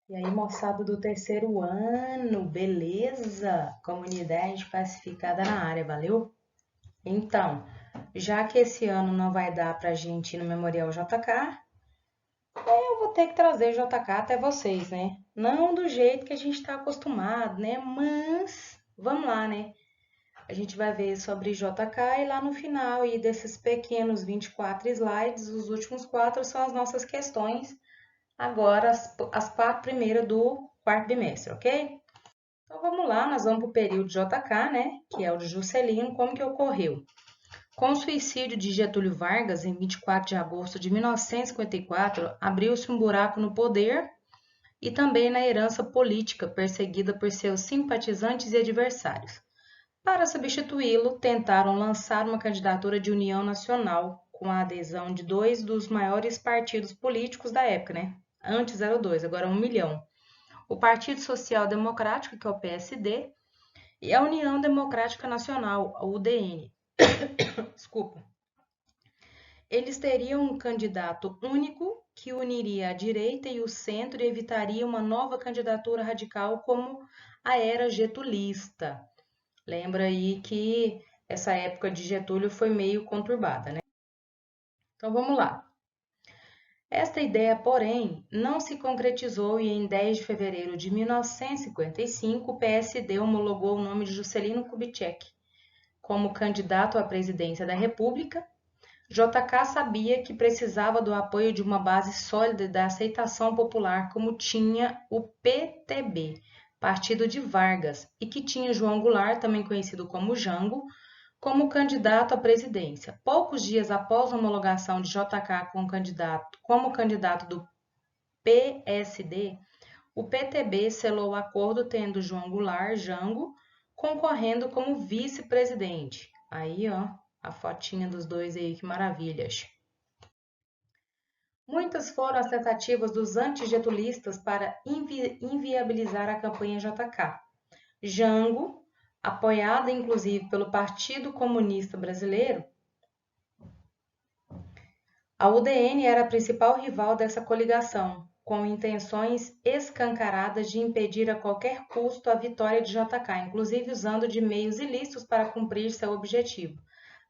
E aí, moçada do terceiro ano, beleza? Comunidade pacificada na área, valeu? Então, já que esse ano não vai dar pra gente ir no Memorial JK, eu vou ter que trazer JK até vocês, né? Não do jeito que a gente tá acostumado, né? Mas vamos lá, né? A gente vai ver sobre JK e lá no final, e desses pequenos 24 slides, os últimos quatro são as nossas questões. Agora, as quatro primeiras do quarto bimestre, ok? Então vamos lá, nós vamos para o período JK, né? Que é o de Juscelino. Como que ocorreu? Com o suicídio de Getúlio Vargas, em 24 de agosto de 1954, abriu-se um buraco no poder e também na herança política perseguida por seus simpatizantes e adversários. Para substituí-lo, tentaram lançar uma candidatura de união nacional, com a adesão de dois dos maiores partidos políticos da época, né? Antes eram dois, agora 1 milhão. O Partido Social Democrático, que é o PSD, e a União Democrática Nacional, a UDN. Desculpa. Eles teriam um candidato único que uniria a direita e o centro e evitaria uma nova candidatura radical como a era getulista. Lembra aí que essa época de Getúlio foi meio conturbada, né? Então vamos lá. Esta ideia, porém, não se concretizou e em 10 de fevereiro de 1955 o PSD homologou o nome de Juscelino Kubitschek como candidato à presidência da República. JK sabia que precisava do apoio de uma base sólida e da aceitação popular como tinha o PTB, Partido de Vargas, e que tinha João Goulart, também conhecido como Jango, como candidato à presidência. Poucos dias após a homologação de JK como candidato do PSD, o PTB selou o acordo tendo João Goulart Jango concorrendo como vice-presidente. Aí, ó, a fotinha dos dois aí, que maravilhas. Muitas foram as tentativas dos antigetulistas para inviabilizar a campanha JK. Jango, apoiada inclusive pelo Partido Comunista Brasileiro, a UDN era a principal rival dessa coligação, com intenções escancaradas de impedir a qualquer custo a vitória de JK, inclusive usando de meios ilícitos para cumprir seu objetivo.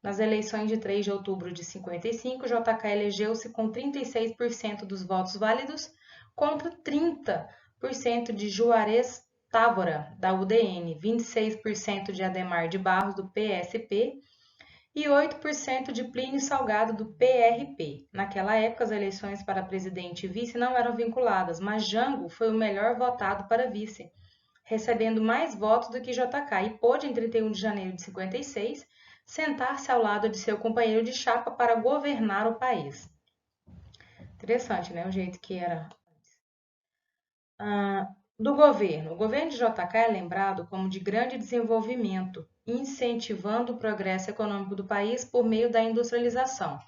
Nas eleições de 3 de outubro de 55, JK elegeu-se com 36% dos votos válidos contra 30% de Juarez Távora, da UDN, 26% de Adhemar de Barros, do PSP, e 8% de Plínio Salgado, do PRP. Naquela época, as eleições para presidente e vice não eram vinculadas, mas Jango foi o melhor votado para vice, recebendo mais votos do que JK, e pôde, em 31 de janeiro de 56, sentar-se ao lado de seu companheiro de chapa para governar o país. Interessante, né? O jeito que era. Do governo. O governo de JK é lembrado como de grande desenvolvimento, incentivando o progresso econômico do país por meio da industrialização.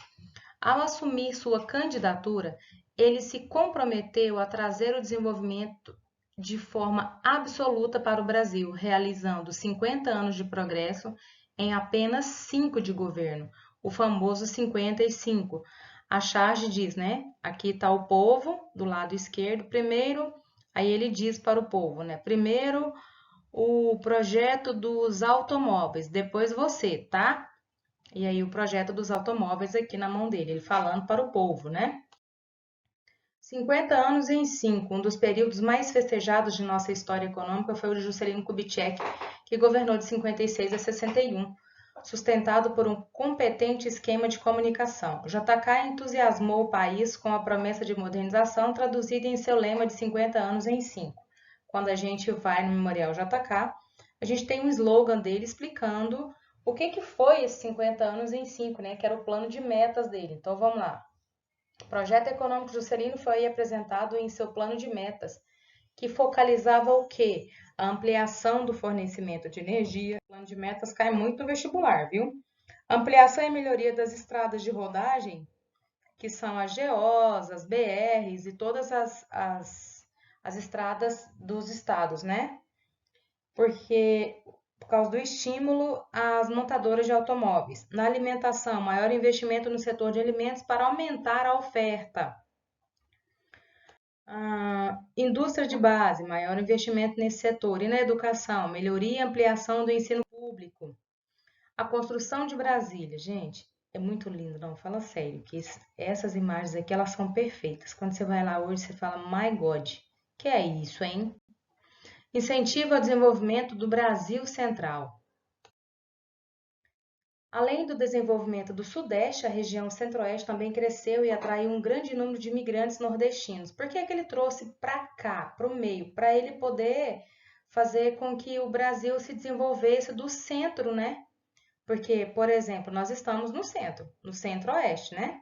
Ao assumir sua candidatura, ele se comprometeu a trazer o desenvolvimento de forma absoluta para o Brasil, realizando 50 anos de progresso em apenas 5 de governo, o famoso 55. A charge diz, né? Aqui está o povo, do lado esquerdo, primeiro, aí ele diz para o povo, né? Primeiro o projeto dos automóveis, depois você, tá? E aí o projeto dos automóveis aqui na mão dele, ele falando para o povo, né? 50 anos em 5, um dos períodos mais festejados de nossa história econômica foi o de Juscelino Kubitschek, que governou de 56 a 61, sustentado por um competente esquema de comunicação. JK entusiasmou o país com a promessa de modernização traduzida em seu lema de 50 anos em 5. Quando a gente vai no Memorial JK, a gente tem um slogan dele explicando o que foi esses 50 anos em 5, né? Que era o plano de metas dele. Então vamos lá. O projeto econômico Juscelino foi apresentado em seu plano de metas, que focalizava o quê? A ampliação do fornecimento de energia. O plano de metas cai muito no vestibular, viu? Ampliação e melhoria das estradas de rodagem, que são as GOs, as BRs e todas as estradas dos estados, né? Porque por causa do estímulo às montadoras de automóveis. Na alimentação, maior investimento no setor de alimentos para aumentar a oferta. Indústria de base, maior investimento nesse setor. E na educação, melhoria e ampliação do ensino público. A construção de Brasília, gente, é muito lindo, não, fala sério, que essas imagens aqui, elas são perfeitas. Quando você vai lá hoje, você fala, my God, que é isso, hein? Incentivo ao desenvolvimento do Brasil Central. Além do desenvolvimento do Sudeste, a região Centro-Oeste também cresceu e atraiu um grande número de imigrantes nordestinos. Por que que ele trouxe para cá, para o meio? Para ele poder fazer com que o Brasil se desenvolvesse do centro, né? Porque, por exemplo, nós estamos no centro-oeste, né?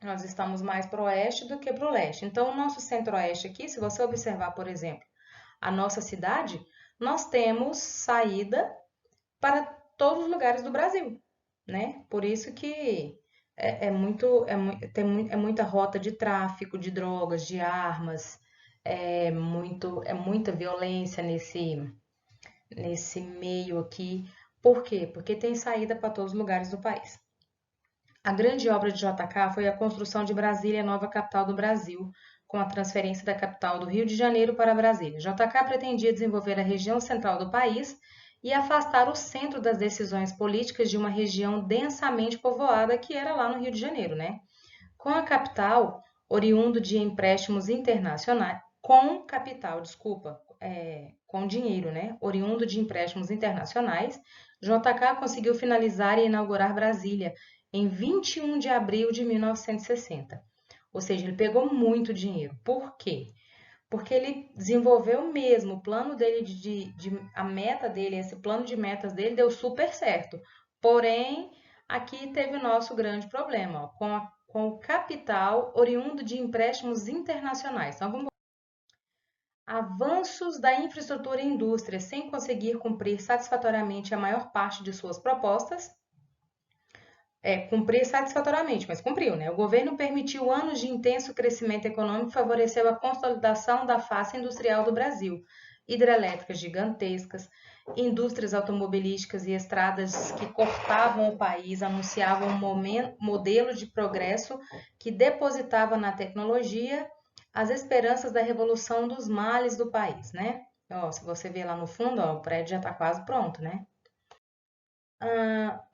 Nós estamos mais para o oeste do que para o leste. Então, o nosso centro-oeste aqui, se você observar, por exemplo, a nossa cidade, nós temos saída para todos os lugares do Brasil, né? Por isso que é muita rota de tráfico de drogas, de armas, é muita violência nesse meio aqui. Por quê? Porque tem saída para todos os lugares do país. A grande obra de JK foi a construção de Brasília, nova capital do Brasil, com a transferência da capital do Rio de Janeiro para Brasília. JK pretendia desenvolver a região central do país e afastar o centro das decisões políticas de uma região densamente povoada que era lá no Rio de Janeiro, né? Com a capital, oriundo de empréstimos internacionais, com capital, desculpa, com dinheiro, né? Oriundo de empréstimos internacionais, JK conseguiu finalizar e inaugurar Brasília em 21 de abril de 1960. Ou seja, ele pegou muito dinheiro. Por quê? Porque ele desenvolveu mesmo o plano dele, a meta dele, esse plano de metas dele deu super certo. Porém, aqui teve o nosso grande problema, ó, com o capital oriundo de empréstimos internacionais. Então, vamos avanços da infraestrutura e indústria sem conseguir cumprir satisfatoriamente a maior parte de suas propostas. Cumprir satisfatoriamente, mas cumpriu, né? O governo permitiu anos de intenso crescimento econômico e favoreceu a consolidação da face industrial do Brasil. Hidrelétricas gigantescas, indústrias automobilísticas e estradas que cortavam o país anunciavam um modelo de progresso que depositava na tecnologia as esperanças da revolução dos males do país, né? Ó, se você ver lá no fundo, ó, o prédio já está quase pronto, né?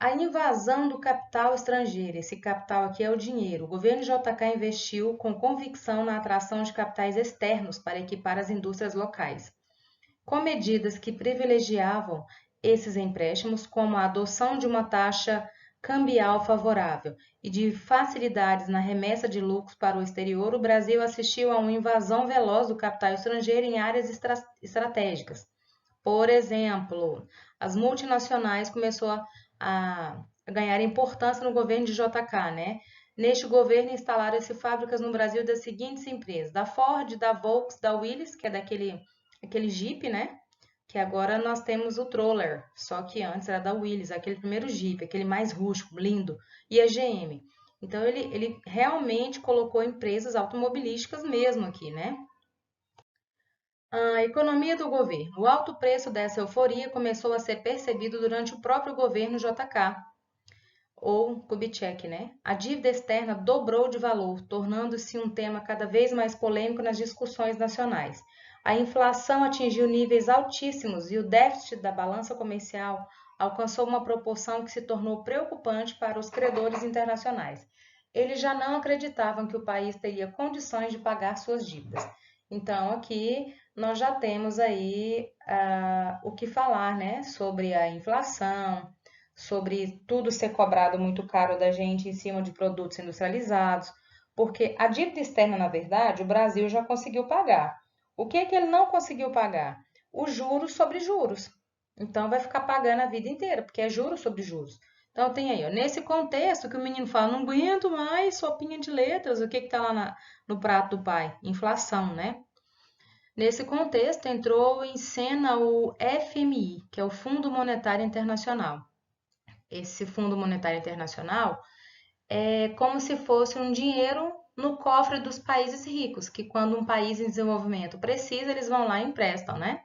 A invasão do capital estrangeiro, esse capital aqui é o dinheiro. O governo JK investiu com convicção na atração de capitais externos para equipar as indústrias locais, com medidas que privilegiavam esses empréstimos, como a adoção de uma taxa cambial favorável e de facilidades na remessa de lucros para o exterior. O Brasil assistiu a uma invasão veloz do capital estrangeiro em áreas estratégicas. Por exemplo, as multinacionais começou a ganhar importância no governo de JK, né? Neste governo instalaram-se fábricas no Brasil das seguintes empresas: da Ford, da Volks, da Willys, que é aquele Jeep, né? Que agora nós temos o Troller, só que antes era da Willys, aquele primeiro Jeep, aquele mais rústico, lindo, e a GM. Então ele realmente colocou empresas automobilísticas mesmo aqui, né? A economia do governo. O alto preço dessa euforia começou a ser percebido durante o próprio governo JK, ou Kubitschek, né? A dívida externa dobrou de valor, tornando-se um tema cada vez mais polêmico nas discussões nacionais. A inflação atingiu níveis altíssimos e o déficit da balança comercial alcançou uma proporção que se tornou preocupante para os credores internacionais. Eles já não acreditavam que o país teria condições de pagar suas dívidas. Então, aqui nós já temos aí o que falar, né? Sobre a inflação, sobre tudo ser cobrado muito caro da gente em cima de produtos industrializados, porque a dívida externa, na verdade, o Brasil já conseguiu pagar. O que que ele não conseguiu pagar? Os juros sobre juros. Então, vai ficar pagando a vida inteira, porque é juros sobre juros. Então, tem aí, ó, nesse contexto que o menino fala, não aguento mais sopinha de letras, o que que tá lá no prato do pai? Inflação, né? Nesse contexto, entrou em cena o FMI, que é o Fundo Monetário Internacional. Esse Fundo Monetário Internacional é como se fosse um dinheiro no cofre dos países ricos, que quando um país em desenvolvimento precisa, eles vão lá e emprestam, né?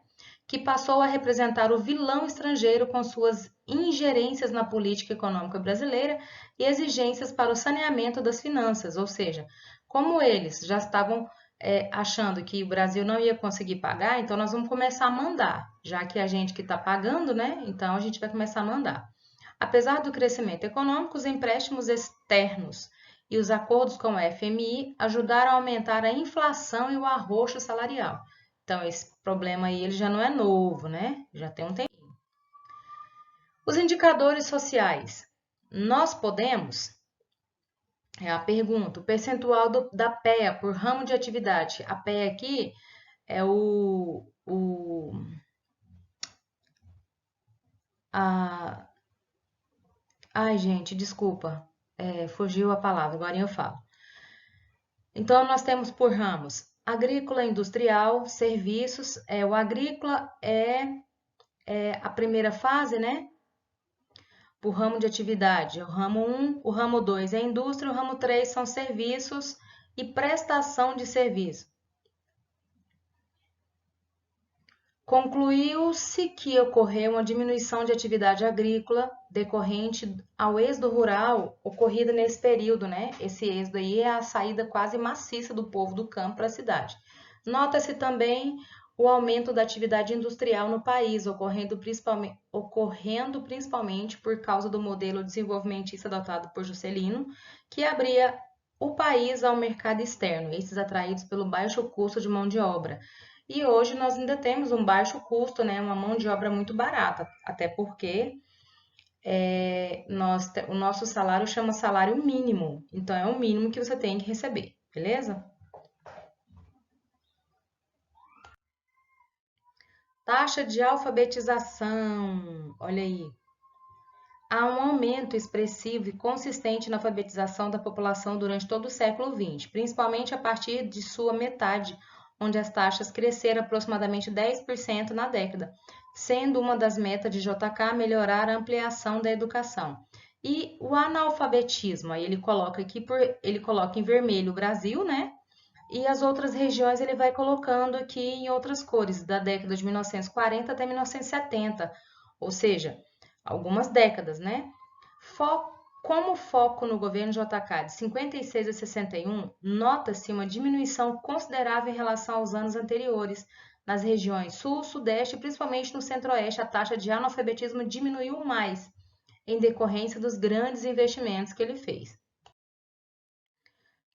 Que passou a representar o vilão estrangeiro com suas ingerências na política econômica brasileira e exigências para o saneamento das finanças, ou seja, como eles já estavam achando que o Brasil não ia conseguir pagar, então nós vamos começar a mandar, já que a gente que está pagando, né? Então a gente vai começar a mandar. Apesar do crescimento econômico, os empréstimos externos e os acordos com o FMI ajudaram a aumentar a inflação e o arroxo salarial. Então esse problema aí ele já não é novo, né? Já tem um tempo. Os indicadores sociais. Nós podemos? É a pergunta. O percentual da PEA por ramo de atividade. A PEA aqui é Ai, gente, desculpa. Fugiu a palavra, agora eu falo. Então, nós temos por ramos agrícola, industrial, serviços. O agrícola é a primeira fase, né? Por ramo de atividade. O ramo 1, o ramo 2 é indústria, o ramo 3 são serviços e prestação de serviço. Concluiu-se que ocorreu uma diminuição de atividade agrícola decorrente ao êxodo rural ocorrido nesse período, né? Esse êxodo aí é a saída quase maciça do povo do campo para a cidade. Nota-se também o aumento da atividade industrial no país, ocorrendo principalmente por causa do modelo desenvolvimentista adotado por Juscelino, que abria o país ao mercado externo, esses atraídos pelo baixo custo de mão de obra. E hoje nós ainda temos um baixo custo, né? Uma mão de obra muito barata, até porque o nosso salário chama salário mínimo, então é o mínimo que você tem que receber, beleza? Taxa de alfabetização, olha aí. Há um aumento expressivo e consistente na alfabetização da população durante todo o século XX, principalmente a partir de sua metade, onde as taxas cresceram aproximadamente 10% na década, sendo uma das metas de JK melhorar a ampliação da educação. E o analfabetismo, aí ele coloca em vermelho o Brasil, né? E as outras regiões ele vai colocando aqui em outras cores, da década de 1940 até 1970, ou seja, algumas décadas, né? Como foco no governo JK de 56 a 61, nota-se uma diminuição considerável em relação aos anos anteriores. Nas regiões Sul, Sudeste e principalmente no Centro-Oeste, a taxa de analfabetismo diminuiu mais, em decorrência dos grandes investimentos que ele fez.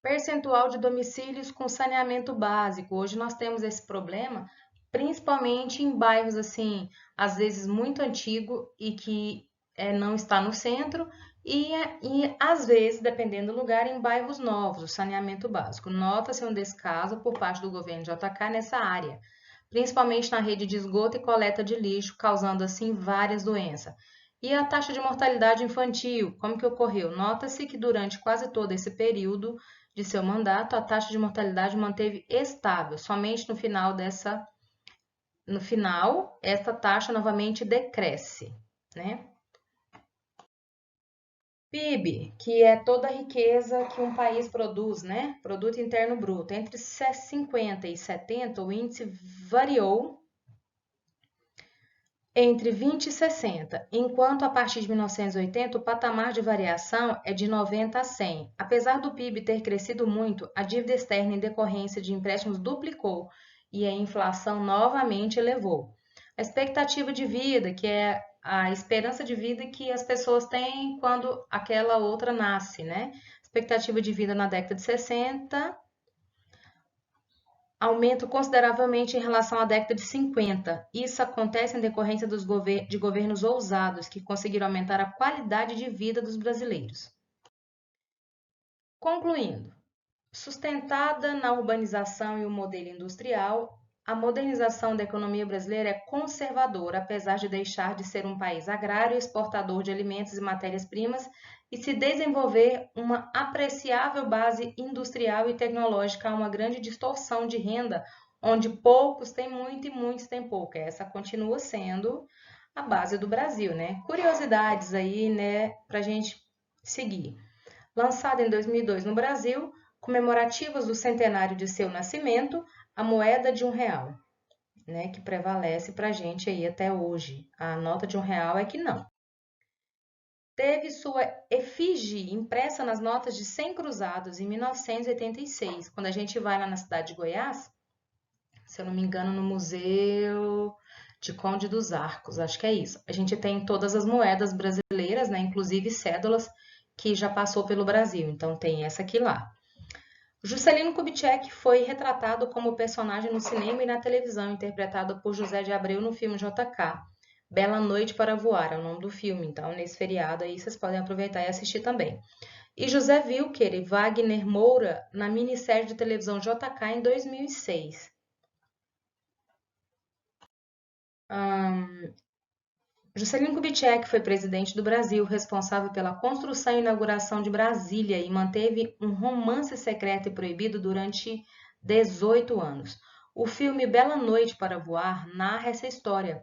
Percentual de domicílios com saneamento básico. Hoje nós temos esse problema, principalmente em bairros assim, às vezes muito antigo e que não está no centro, e às vezes, dependendo do lugar, em bairros novos, o saneamento básico. Nota-se um descaso por parte do governo JK nessa área, principalmente na rede de esgoto e coleta de lixo, causando assim várias doenças. E a taxa de mortalidade infantil, como que ocorreu? Nota-se que durante quase todo esse período de seu mandato, a taxa de mortalidade manteve estável. Somente no final, essa taxa novamente decresce, né? PIB, que é toda a riqueza que um país produz, né? Produto Interno Bruto. Entre 50 e 70, o índice variou entre 20 e 60, enquanto a partir de 1980 o patamar de variação é de 90 a 100. Apesar do PIB ter crescido muito, a dívida externa em decorrência de empréstimos duplicou e a inflação novamente elevou. A expectativa de vida, que é a esperança de vida que as pessoas têm quando aquela outra nasce, né? Expectativa de vida na década de 60 aumento consideravelmente em relação à década de 50. Isso acontece em decorrência de governos ousados que conseguiram aumentar a qualidade de vida dos brasileiros. Concluindo, sustentada na urbanização e o modelo industrial, a modernização da economia brasileira é conservadora, apesar de deixar de ser um país agrário, exportador de alimentos e matérias-primas, e se desenvolver uma apreciável base industrial e tecnológica, há uma grande distorção de renda, onde poucos têm muito e muitos têm pouco. Essa continua sendo a base do Brasil, né? Curiosidades aí, né, para a gente seguir. Lançada em 2002 no Brasil, comemorativas do centenário de seu nascimento, a moeda de R$1, né, que prevalece para a gente aí até hoje. A nota de R$1 é que não. teve sua efígie impressa nas notas de 100 cruzados em 1986. Quando a gente vai lá na cidade de Goiás, se eu não me engano, no Museu de Conde dos Arcos, acho que é isso. A gente tem todas as moedas brasileiras, né, inclusive cédulas que já passou pelo Brasil. Então tem essa aqui lá. Juscelino Kubitschek foi retratado como personagem no cinema e na televisão, interpretado por José de Abreu no filme JK. Bela Noite para Voar é o nome do filme, então nesse feriado aí vocês podem aproveitar e assistir também. E José Wilker e Wagner Moura na minissérie de televisão JK em 2006. Juscelino Kubitschek foi presidente do Brasil, responsável pela construção e inauguração de Brasília e manteve um romance secreto e proibido durante 18 anos. O filme Bela Noite para Voar narra essa história,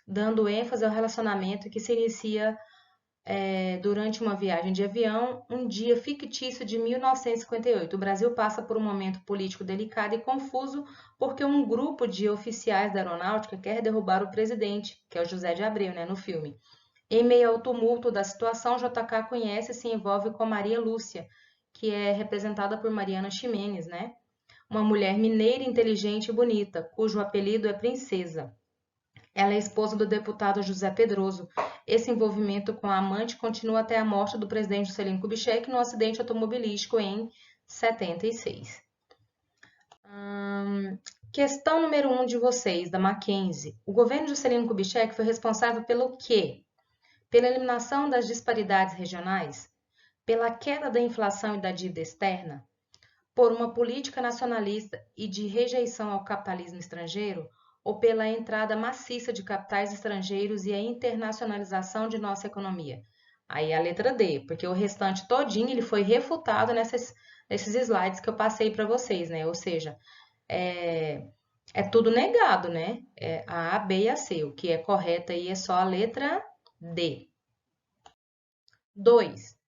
dando ênfase ao relacionamento que se inicia durante uma viagem de avião, um dia fictício de 1958. O Brasil passa por um momento político delicado e confuso porque um grupo de oficiais da aeronáutica quer derrubar o presidente, que é o José de Abreu, né, no filme. Em meio ao tumulto da situação, JK conhece e se envolve com Maria Lúcia, que é representada por Mariana Ximenes, né? Uma mulher mineira, inteligente e bonita, cujo apelido é Princesa. Ela é esposa do deputado José Pedroso. Esse envolvimento com a amante continua até a morte do presidente Juscelino Kubitschek no acidente automobilístico em 76. Questão número 1 de vocês, da Mackenzie. O governo de Juscelino Kubitschek foi responsável pelo quê? Pela eliminação das disparidades regionais? Pela queda da inflação e da dívida externa? Por uma política nacionalista e de rejeição ao capitalismo estrangeiro? Ou pela entrada maciça de capitais estrangeiros e a internacionalização de nossa economia? Aí a letra D, porque o restante todinho ele foi refutado nesses slides que eu passei para vocês, né? Ou seja, é tudo negado, né? É a B e a C. O que é correto aí é só a letra D. 2.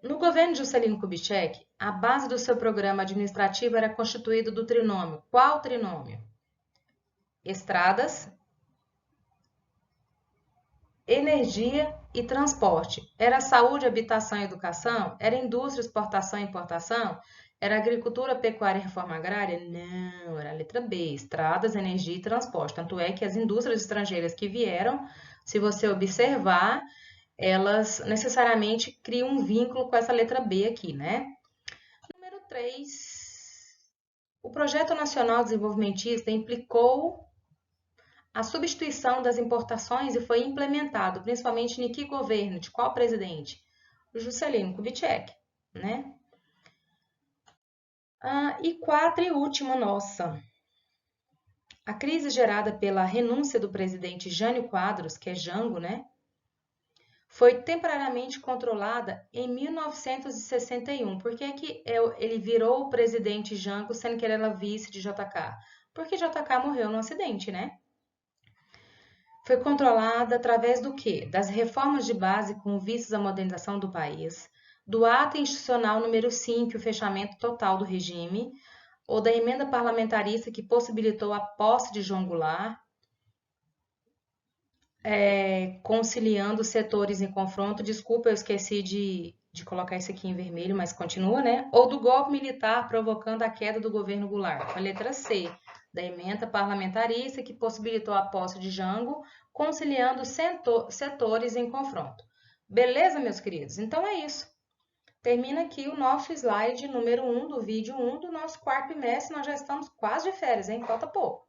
No governo de Juscelino Kubitschek, a base do seu programa administrativo era constituída do trinômio. Qual trinômio? Estradas, energia e transporte. Era saúde, habitação e educação? Era indústria, exportação e importação? Era agricultura, pecuária e reforma agrária? Não, era a letra B, estradas, energia e transporte. Tanto é que as indústrias estrangeiras que vieram, se você observar, elas necessariamente criam um vínculo com essa letra B aqui, né? Número 3. O Projeto Nacional Desenvolvimentista implicou a substituição das importações e foi implementado, principalmente em que governo? De qual presidente? O Juscelino Kubitschek, né? E 4 e última nossa. A crise gerada pela renúncia do presidente Jânio Quadros, que é Jango, né? Foi temporariamente controlada em 1961. Por que que ele virou o presidente Jango, sendo que ele era vice de JK? Porque JK morreu no acidente, né? Foi controlada através do quê? Das reformas de base com vistas à modernização do país, do ato institucional número 5, o fechamento total do regime, ou da emenda parlamentarista que possibilitou a posse de João Goulart, conciliando setores em confronto. Desculpa, eu esqueci de colocar isso aqui em vermelho, mas continua, né? Ou do golpe militar provocando a queda do governo Goulart. A letra C, da emenda parlamentarista que possibilitou a posse de Jango, conciliando setores em confronto. Beleza, meus queridos? Então é isso. Termina aqui o nosso slide número 1 do vídeo 1 do nosso quarto bimestre. Nós já estamos quase de férias, hein? Falta pouco.